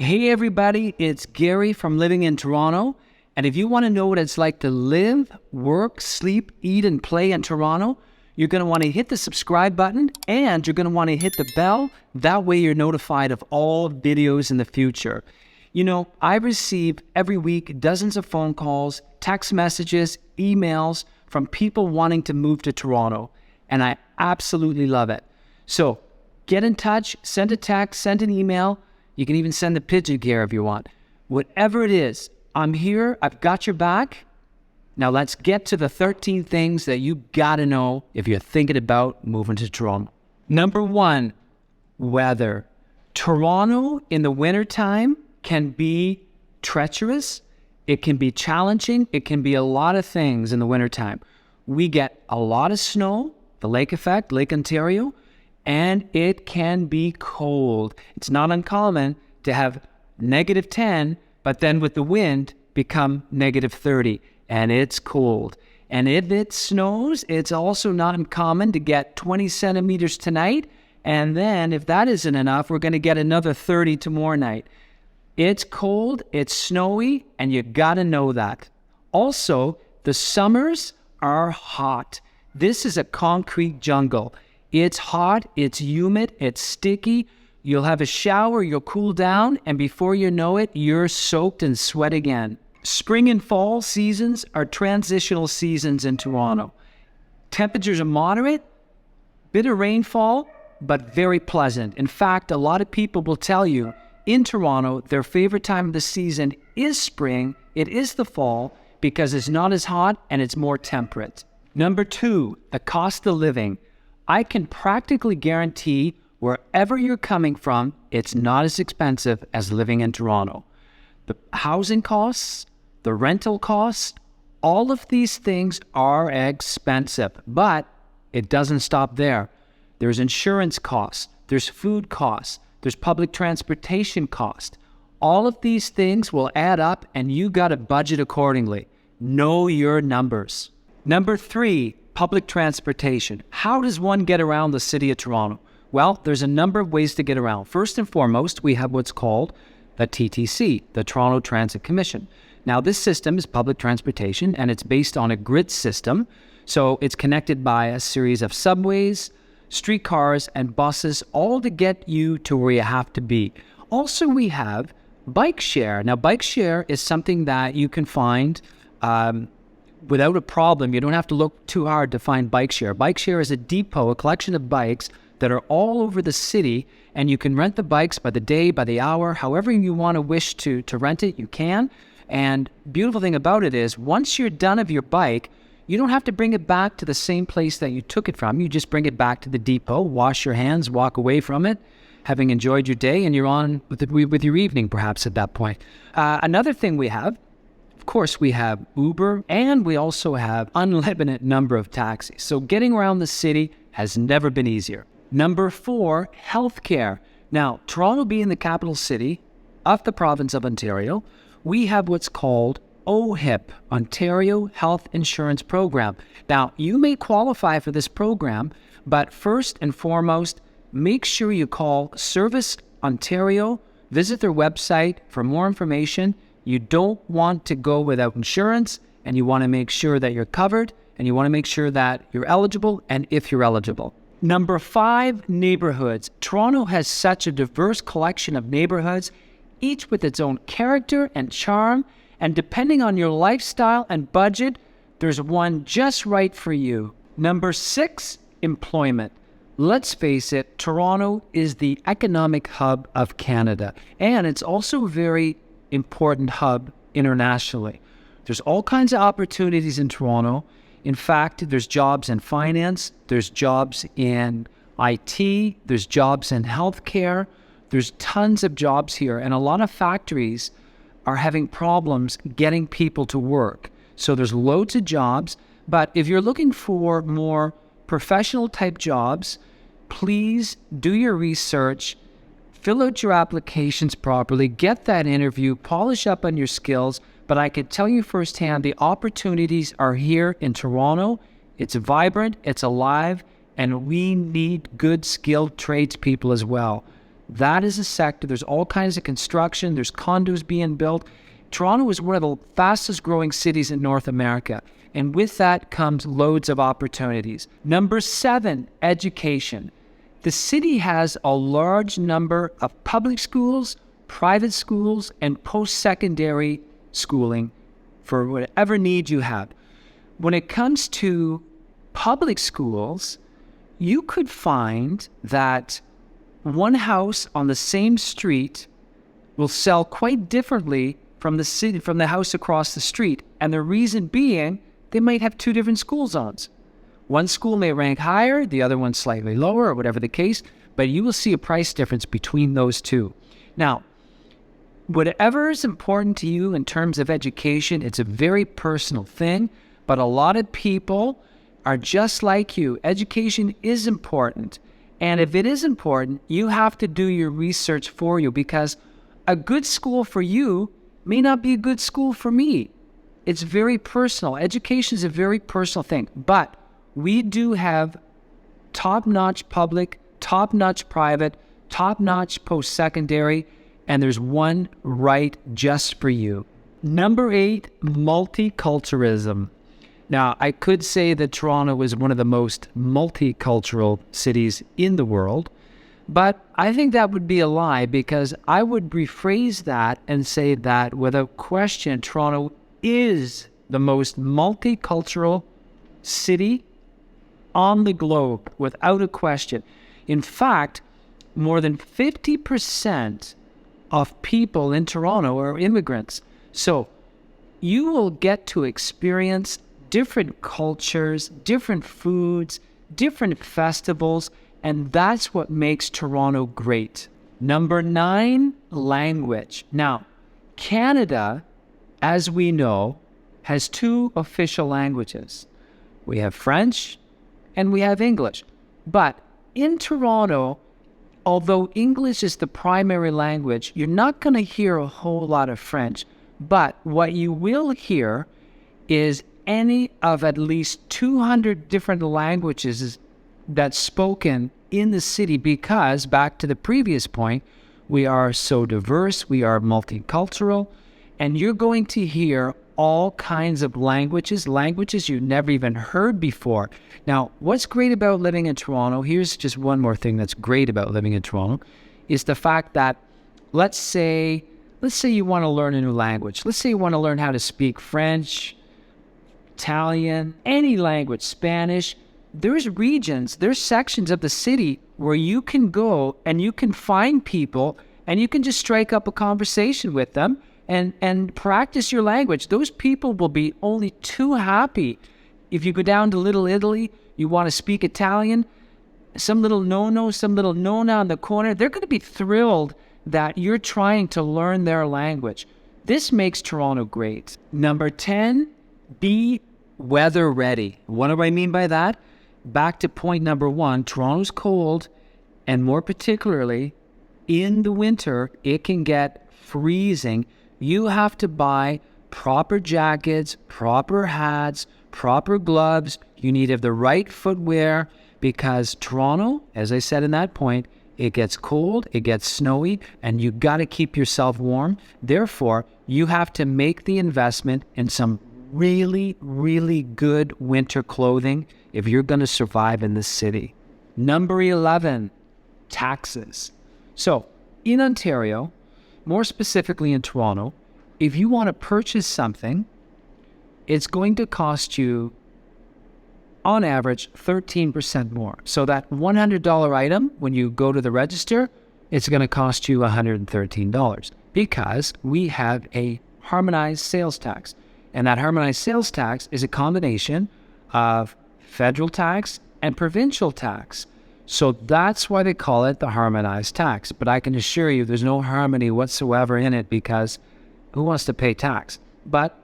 Hey everybody, it's Gary from Living in Toronto. And if you want to know what it's like to live, work, sleep, eat, and play in Toronto, you're going to want to hit the subscribe button and you're going to want to hit the bell. That way you're notified of all videos in the future. You know, I receive every week dozens of phone calls, text messages, emails from people wanting to move to Toronto. And I absolutely love it. So get in touch, send a text, send an email. You can even send a pigeon care if you want. Whatever it is, I'm here. I've got your back. Now let's get to the 13 things that you gotta know if you're thinking about moving to Toronto. Number 1, weather. Toronto in the wintertime can be treacherous. It can be challenging. It can be a lot of things in the wintertime. We get a lot of snow, the lake effect, Lake Ontario, and it can be cold. It's not uncommon to have -10, but then with the wind become -30, and it's cold. And if it snows, it's also not uncommon to get 20 centimeters tonight, and then if that isn't enough, we're going to get another 30 tomorrow night. It's cold, it's snowy, and you got to know that. Also, the summers are hot. This is a concrete jungle. It's hot, it's humid, it's sticky. You'll have a shower, you'll cool down, and before you know it, you're soaked and sweat again. Spring and fall seasons are transitional seasons in Toronto. Temperatures are moderate, bit of rainfall, but very pleasant. In fact, a lot of people will tell you in Toronto, their favorite time of the season is spring, it is the fall, because it's not as hot and it's more temperate. Number 2, the cost of living. I can practically guarantee wherever you're coming from, it's not as expensive as living in Toronto. The housing costs, the rental costs, all of these things are expensive, but it doesn't stop there. There's insurance costs, there's food costs, there's public transportation costs. All of these things will add up and you got to budget accordingly. Know your numbers. Number 3, public transportation. How does one get around the city of Toronto? Well, there's a number of ways to get around. First and foremost, we have what's called the TTC, the Toronto Transit Commission. Now, this system is public transportation, and it's based on a grid system. So it's connected by a series of subways, streetcars, and buses, all to get you to where you have to be. Also, we have bike share. Now, bike share is something that you can find without a problem. You don't have to look too hard to find bike share. Bike share is a depot, a collection of bikes that are all over the city, and you can rent the bikes by the day, by the hour, however you want to wish to rent it, you can. And beautiful thing about it is once you're done of your bike, you don't have to bring it back to the same place that you took it from. You just bring it back to the depot, wash your hands, walk away from it, having enjoyed your day, and you're on with your evening perhaps at that point. Another thing we have, of course, we have Uber, and we also have unlimited number of taxis. So getting around the city has never been easier. Number 4, healthcare. Now, Toronto being the capital city of the province of Ontario, we have what's called OHIP, Ontario Health Insurance Program. Now, you may qualify for this program, but first and foremost, make sure you call Service Ontario, visit their website for more information. You don't want to go without insurance, and you want to make sure that you're covered, and you want to make sure that you're eligible, and if you're eligible. Number 5, neighborhoods. Toronto has such a diverse collection of neighborhoods, each with its own character and charm, and depending on your lifestyle and budget, there's one just right for you. Number 6, employment. Let's face it, Toronto is the economic hub of Canada, and it's also a very important hub internationally. There's all kinds of opportunities in Toronto. In fact, there's jobs in finance, there's jobs in IT, there's jobs in healthcare, there's tons of jobs here, and a lot of factories are having problems getting people to work. So there's loads of jobs, but if you're looking for more professional type jobs, please do your research, fill out your applications properly, get that interview, polish up on your skills. But I can tell you firsthand, the opportunities are here in Toronto. It's vibrant, it's alive, and we need good, skilled tradespeople as well. That is a sector. There's all kinds of construction. There's condos being built. Toronto is one of the fastest growing cities in North America. And with that comes loads of opportunities. Number 7, education. The city has a large number of public schools, private schools, and post-secondary schooling for whatever need you have. When it comes to public schools, you could find that one house on the same street will sell quite differently from the house across the street. And the reason being, they might have 2 different school zones. One school may rank higher, the other one slightly lower, or whatever the case, but you will see a price difference between those two. Now, whatever is important to you in terms of education, it's a very personal thing, but a lot of people are just like you. Education is important. And if it is important, you have to do your research for you, because a good school for you may not be a good school for me. It's very personal. Education is a very personal thing. But we do have top-notch public, top-notch private, top-notch post-secondary, and there's one right just for you. Number 8, multiculturalism. Now, I could say that Toronto is one of the most multicultural cities in the world, but I think that would be a lie, because I would rephrase that and say that without question, Toronto is the most multicultural city on the globe, without a question. In fact, more than 50% of people in Toronto are immigrants. So you will get to experience different cultures, different foods, different festivals, and that's what makes Toronto great. Number 9, language. Now, Canada, as we know, has 2 official languages. We have French and we have English. But in Toronto, although English is the primary language, you're not going to hear a whole lot of French. But what you will hear is any of at least 200 different languages that's spoken in the city, because, back to the previous point, we are so diverse, we are multicultural, and you're going to hear all kinds of languages you've never even heard before. Now, what's great about living in Toronto, here's just one more thing that's great about living in Toronto, is the fact that, let's say you want to learn a new language. Let's say you want to learn how to speak French, Italian, any language, Spanish. There's regions, there's sections of the city where you can go and you can find people and you can just strike up a conversation with them and practice your language. Those people will be only too happy. If you go down to Little Italy, you want to speak Italian, some little no-no, some little nona on the corner, they're going to be thrilled that you're trying to learn their language. This makes Toronto great. Number 10, be weather ready. What do I mean by that? Back to point number 1, Toronto's cold, and more particularly in the winter, it can get freezing. You have to buy proper jackets, proper hats, proper gloves. You need to have the right footwear, because Toronto, as I said in that point, it gets cold, it gets snowy, and you got to keep yourself warm. Therefore, you have to make the investment in some really, really good winter clothing if you're going to survive in this city. Number 11, taxes. So, in Ontario, more specifically in Toronto, if you want to purchase something, it's going to cost you, on average, 13% more. So that $100 item, when you go to the register, it's going to cost you $113, because we have a harmonized sales tax. And that harmonized sales tax is a combination of federal tax and provincial tax. So that's why they call it the harmonized tax. But I can assure you there's no harmony whatsoever in it, because who wants to pay tax? But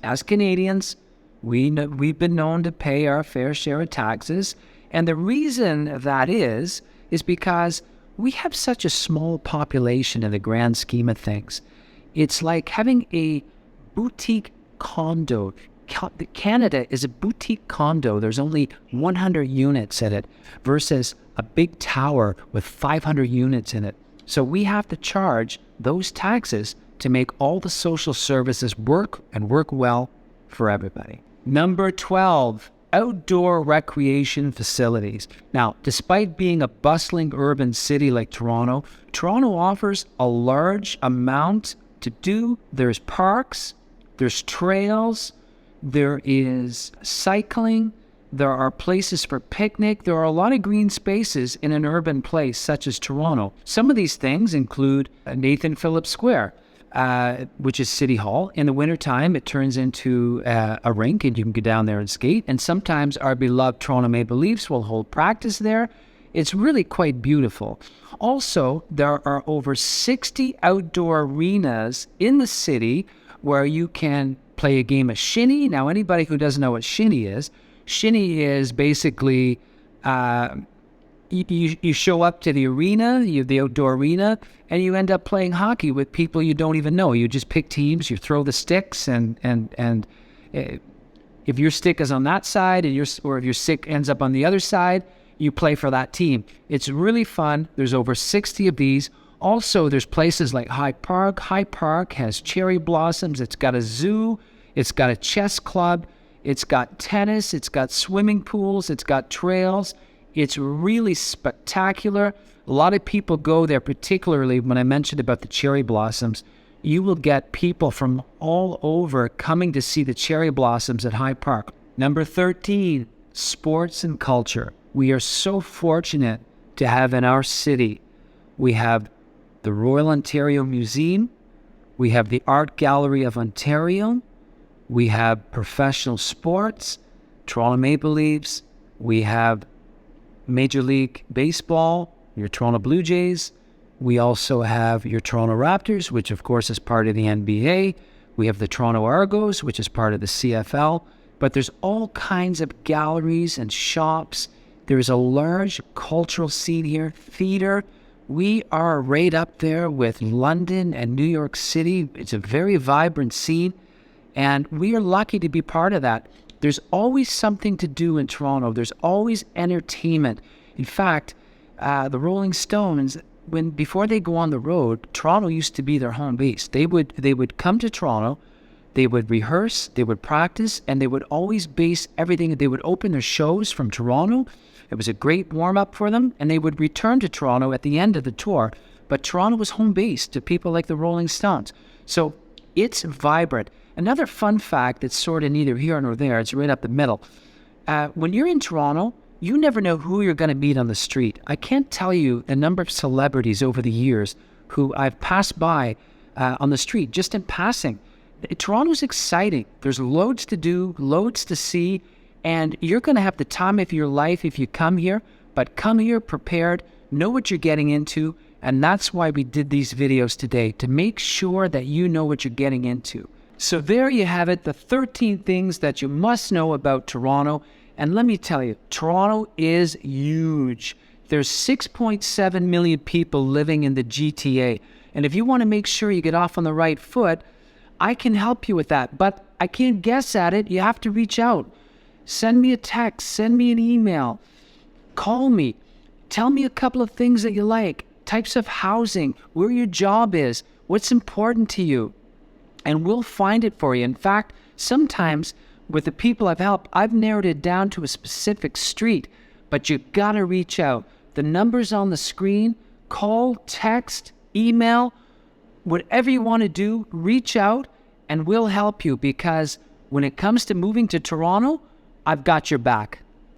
as Canadians, we've been known to pay our fair share of taxes. And the reason that is because we have such a small population in the grand scheme of things. It's like having a boutique condo Canada is a boutique condo. There's only 100 units in it versus a big tower with 500 units in it. So we have to charge those taxes to make all the social services work and work well for everybody. Number 12, outdoor recreation facilities. Now, despite being a bustling urban city like Toronto, Toronto offers a large amount to do. There's parks, there's trails, there is cycling, there are places for picnic. There are a lot of green spaces in an urban place such as Toronto. Some of these things include Nathan Phillips Square, which is City Hall. In the wintertime, it turns into a rink and you can go down there and skate. And sometimes our beloved Toronto Maple Leafs will hold practice there. It's really quite beautiful. Also, there are over 60 outdoor arenas in the city where you can play a game of shinny. Now, anybody who doesn't know what shinny is basically you show up to the arena, the outdoor arena, and you end up playing hockey with people you don't even know. You just pick teams, you throw the sticks, and if your stick is on that side, or if your stick ends up on the other side, you play for that team. It's really fun. There's over 60 of these. Also, there's places like High Park. High Park has cherry blossoms. It's got a zoo. It's got a chess club. It's got tennis. It's got swimming pools. It's got trails. It's really spectacular. A lot of people go there, particularly when I mentioned about the cherry blossoms. You will get people from all over coming to see the cherry blossoms at High Park. Number 13, sports and culture. We are so fortunate to have in our city, we have the Royal Ontario Museum, we have the Art Gallery of Ontario, we have professional sports, Toronto Maple Leafs, we have Major League Baseball, your Toronto Blue Jays. We also have your Toronto Raptors, which of course is part of the NBA. We have the Toronto Argos, which is part of the CFL. But there's all kinds of galleries and shops. There's a large cultural scene here, theater. We are right up there with London and New York City. It's a very vibrant scene, and we are lucky to be part of that. There's always something to do in Toronto. There's always entertainment. In fact, the Rolling Stones, before they go on the road, Toronto used to be their home base. They would come to Toronto, they would rehearse, they would practice, and they would always base everything. They would open their shows from Toronto. It was a great warm-up for them, and they would return to Toronto at the end of the tour. But Toronto was home base to people like the Rolling Stones. So it's vibrant. Another fun fact that's sort of neither here nor there, it's right up the middle. When you're in Toronto, you never know who you're going to meet on the street. I can't tell you the number of celebrities over the years who I've passed by on the street, just in passing. Toronto's exciting. There's loads to do, loads to see, and you're going to have the time of your life if you come here, but come here prepared, know what you're getting into, and that's why we did these videos today, to make sure that you know what you're getting into. So there you have it, the 13 things that you must know about Toronto. And let me tell you, Toronto is huge. There's 6.7 million people living in the GTA. And if you want to make sure you get off on the right foot, I can help you with that. But I can't guess at it. You have to reach out. Send me a text. Send me an email. Call me. Tell me a couple of things that you like. Types of housing. Where your job is. What's important to you. And we'll find it for you. In fact, sometimes with the people I've helped, I've narrowed it down to a specific street. But you gotta reach out. The number's on the screen. Call, text, email, whatever you want to do, reach out and we'll help you, because when it comes to moving to Toronto, I've got your back.